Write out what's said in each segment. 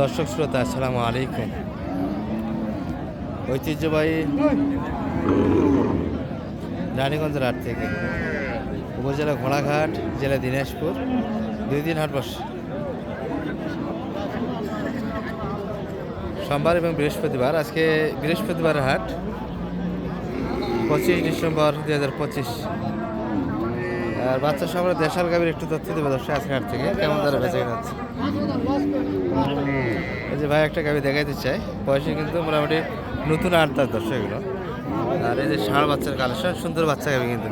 দর্শক শ্রোতা আসসালামু আলাইকুম। ঐতিহ্যবাহী রানীগঞ্জের হাট থেকে উপজেলা ঘোড়াঘাট, জেলা দিনাজপুর, 2 দিন হাট বসে। সোমবার এবং বৃহস্পতিবার। আজকে বৃহস্পতিবার হাট 25 ডিসেম্বর 2025। আর বাচ্চা সবার দেশাল গাভীর একটু তথ্য দেবে দর্শক আজকে হাট থেকে কেমন তারা বেঁচে যাচ্ছে। এই যে ভাই একটা গাভী দেখাইতে চাই, বয়সে কিন্তু মোটামুটি নতুন আটটার দর্শক এগুলো। আর এই যে ষাঁড় বাচ্চার কালেকশন, সুন্দর বাচ্চা গাভী কিন্তু।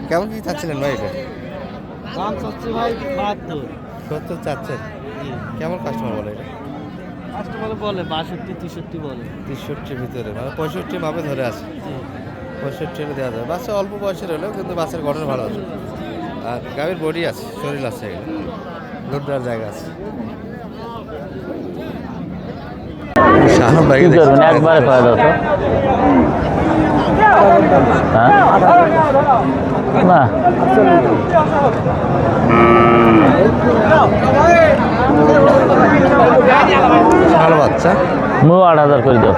কেমন কি চাচ্ছিলেন ভাই এটা? দাম চাচ্ছি ভাই 72। 70 চাচ্ছেন? কেমন কাস্টমার বলে এটা? কাস্টমার বলে 62 63 বলে। 63 ভিতরে মানে 65 মাপে ধরে আছে। 65 হলে দেওয়া যাবে। বাচ্চা অল্প বয়সের হলেও কিন্তু বাচ্চার গঠন ভালো আছে। আর গাভীর বডি আছে, শরীর আছে, এগুলো লোড দেওয়ার জায়গা আছে। একবারে পাওয়া যেত না। ভালো বাচ্চা 8,000 করে দিও।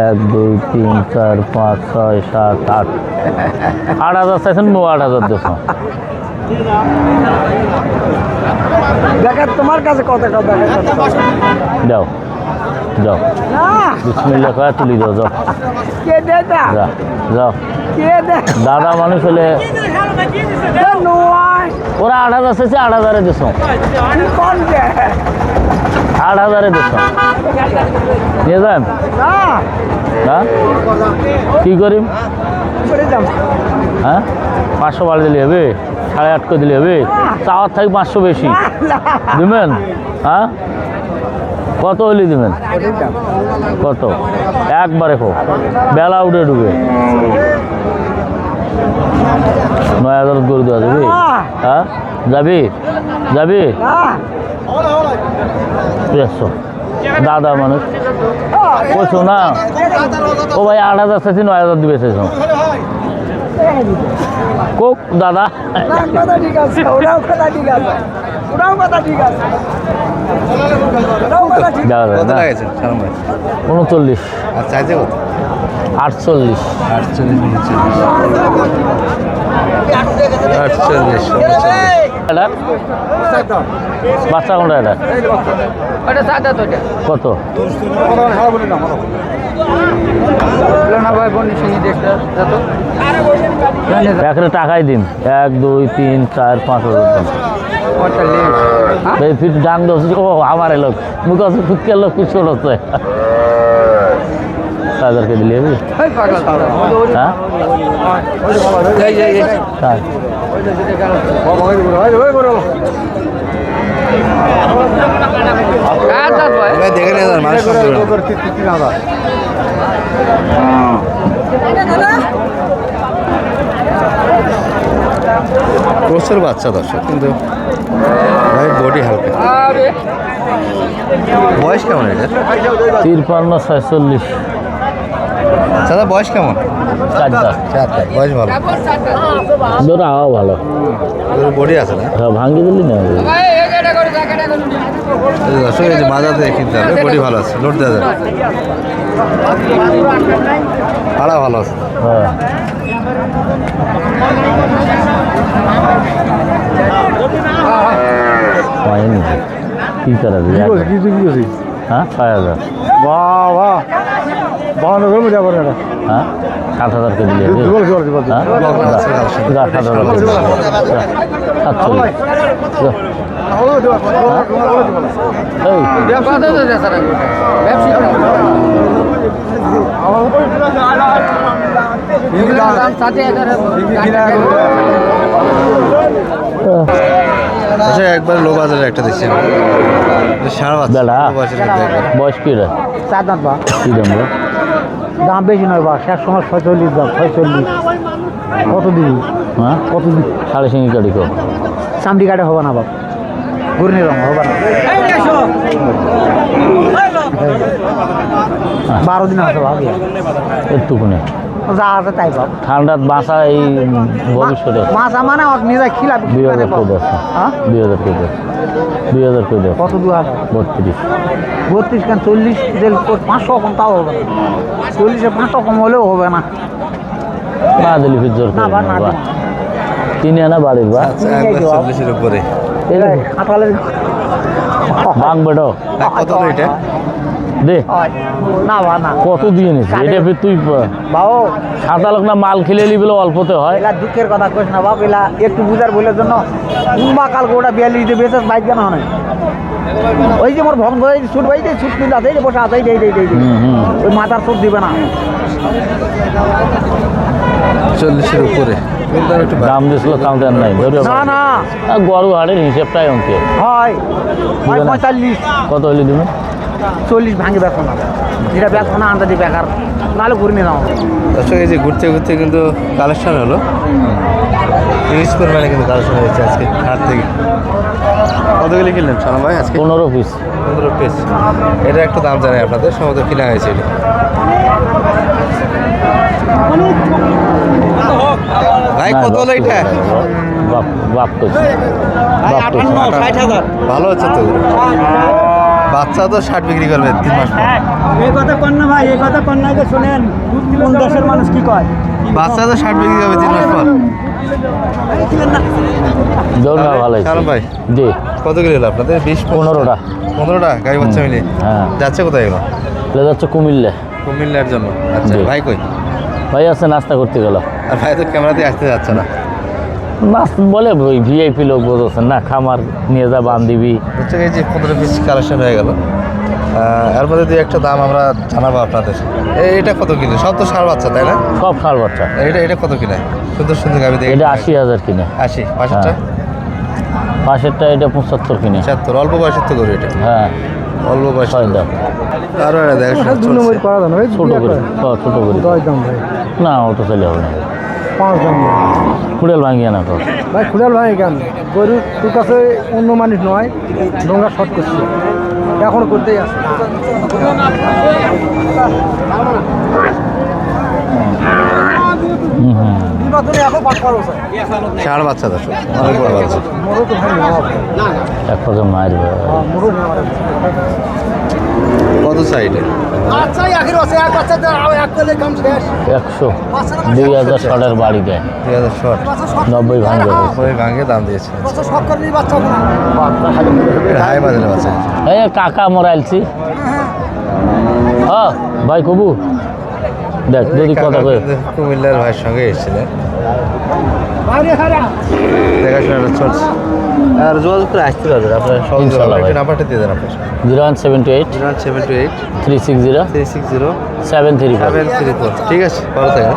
1 2 3 4 5 6 7 8 8,000 চাইছেন, 8,000 দিও। তোমার কাছে কত টাকা যাও যাও, বিসমিল্লাহ করে তুলি দাও। যাও যাও, দাদা মানুষ হলে ওরা 8,000 চাইছে, 8,000 দিস। 8,000 দিস নিয়ে যান। হ্যাঁ কি করিম? হ্যাঁ 500 বাড়ি দিলে হবে, 8.5 করে দিলে হবে। চাওয়ার থাকি 500 বেশি দিবেন। হ্যাঁ কত হলে দিবেন? কত? একবারে হোক, বেলা উঠে ডুবে 9,000 করে দেওয়া যাবে। হ্যাঁ যাবি যাবি 300। দাদা মানুষ বলছো না ও ভাই 8,000 চাইছি, 9,000 দিবে চাইছ কোক দাদা। কত লাগাইছেন? 39। আর চাইছে কত? 48। 48 বাচ্চা কোনটা এটা? কত? একটা টাকাই দিন। 1 2 3 4 5,000 ফিট ডাং দোষ। ও আমার লোক মুখ আছে, ফুটকের লোক কিছু হচ্ছে 1,000 দিলি হবে। হ্যাঁ দেখে নিয়ে যান মানুষ। প্রচুর বাচ্চা দর্শক, কিন্তু ভাই বডি হালকা। বয়স কেমন এটা? 53 46। দাদা বয়স কেমন? 4 বয়স ভালো, আও ভালো বডি আছে না? হ্যাঁ ভাঙ্গি দিলি না দর্শক, এই যে বাজার থেকে কিনতে হবে, বডি ভালো আছে, লোড দেওয়া যাবে, ভাড়া ভালো আছে। হ্যাঁ পাইনি কি করা যায়? হ্যাঁ 6,000। বাহ 52 মধ্যে আবার হ্যাঁ 7,000 করে দিলে আচ্ছা একবার লো বাজারে একটা দেখছি সারা বাচ্চা বয়স কি রে? 4 দাঁত বা কি দাম? দাম বেশি নয় বা, 145 দাম 46। কত দিবি? হ্যাঁ কত দিবি? 5.5 কাটি কো চামড়ি কাটে হবে না বাপ, ঘুরনি রঙ হবে না। 12 দিন আছে ভাবি একটুকুনে যা আছে তাই পাব ঠান্ডাত বাসা এই ভবিষ্যতে মাছা মানে ওর নিজে খিলা 2000 করে দেশ হ্যাঁ 2000 করে দেশ 2000 করে দেশ কত 2000 32 32 কেন 40 যে 500 কম তাও হবে না 40-এ 500 কম হলেও হবে না না দিলি ফির জোর না করে বা না, না বাহ। কিনে আনা বাড়ির বা আচ্ছা একবার 40-এর উপরে এটা কাঁঠালের বাং বেটো কত হলো এটা দে হয়। না বা না কত দিয়ে নিস এটা ফির তুই বাবু 7 না মাল খেলে নিবি অল্পতে হয় এলা দুঃখের কথা কইস না বাপ এলা একটু বুঝার বলে জন্য বা কাল গোটা 42 দিয়ে বেঁচে বাইক কেন হয় ওই যে মোর ভক্ত ভাই ছুট ভাই ছুট কিন্তু আছে এই যে বসে আছে এই ওই মাথার সুট দিবে না 40-এর উপরে কিন্তু আমি একটু দাম দিছিল কাউন্টার নাই ধরে না না গরু হাটের হিসেবটাই অঙ্কে হয় হয় দিবে না? 45 কত হইলি তুমি 40 ভাঙে বেচো না যেটা বেচো না আনতে দি বেকার নাহলে ঘুরে নিয়ে যাও দর্শক এই যে ঘুরতে ঘুরতে কিন্তু কালেকশন হলো ইউজ পরিমাণে কিন্তু কালেকশন হয়েছে আজকে হাট থেকে কতগুলি কিনলেন সালাম ভাই আজকে 15 পিস 15 পিস এটা একটু দাম জানাই আপনাদের সমস্ত কিনা হয়েছে এটা ভাই কত হলো এটা বাপ বাপ করছে বাপ করছে 58 ভালো হচ্ছে তো বাচ্চা তো 60 বিক্রি করবে 3 মাস পর এই কথা কন না ভাই এই কথা কন না যে শুনেন কোন দেশের মানুষ কি কয় বাচ্চা তো 60 বিক্রি করবে 3 মাস পর দৌড় না ভালো সালাম ভাই জি কত কিলো হলো আপনাদের 20 15টা 15টা গাড়ি বাচ্চা মিলে হ্যাঁ যাচ্ছে কোথায় এগুলো চলে যাচ্ছে কুমিল্লা কুমিল্লার জন্য আচ্ছা জি। ভাই কই ভাই আছে নাস্তা করতে গেল আর ভাই তো ক্যামেরাতে আসতে যাচ্ছে না নাস্তা বলে ওই ভিআইপি লোক বোঝাচ্ছে না খামার নিয়ে যা বান দিবি হচ্ছে এই যে 15 পিস কালেকশন হয়ে গেল এর মধ্যে দিয়ে একটা দাম আমরা জানাবো আপনাদের এটা কত কিলো সব তো সার বাচ্চা তাই না সব খাল বাচ্চা এটা কত কিলো সুন্দর সুন্দর গাবি দেখে এটা 80,000 কিনে 80 পাঁচটা পাশেরটা এটা 75 কিনে 76 অল্প বয়সের তো গরু এটা হ্যাঁ অল্প বয়স ছয় দাম আরো এটা দেখ করা দাও ভাই ছোট করে ছোট করে দাম ভাই না ওটা চলে হবে না 5 দাম কুড়েল ভাঙিয়ে না তো ভাই খুড়াল ভাই কেন গরু তোর কাছে অন্য মানুষ নয় ডোঙ্গা শর্ট করছে এখন করতেই আছে হুম হুম ষাঁড় বাচ্চা দশ অনেক বড় বাচ্চা মোরও তো ভাই এক পাকে মারবে মোরও কত সাইডে 100 2000 ষাটের বাড়ি দেয় 2000 শর্ট 90 ভাঙবে ওই ভাঙে দাম দিয়েছে এটা হাই বাজারে বাচ্চা এই কাকা মরাইলছি হ্যাঁ ভাই কবু দেখ যদি কথা কয়ে কুমিল্লার ভাইয়ের সঙ্গে এসেছিলেন দেখাশোনাটা চলছে আর যোগাযোগ করে আসতে পারবেন আপনার সব ইনশাল্লাহ ভাই। নাম্বারটা দিয়ে দেন আপনার 0178 0728 360 360 734 734 ঠিক আছে ভালো থাকেন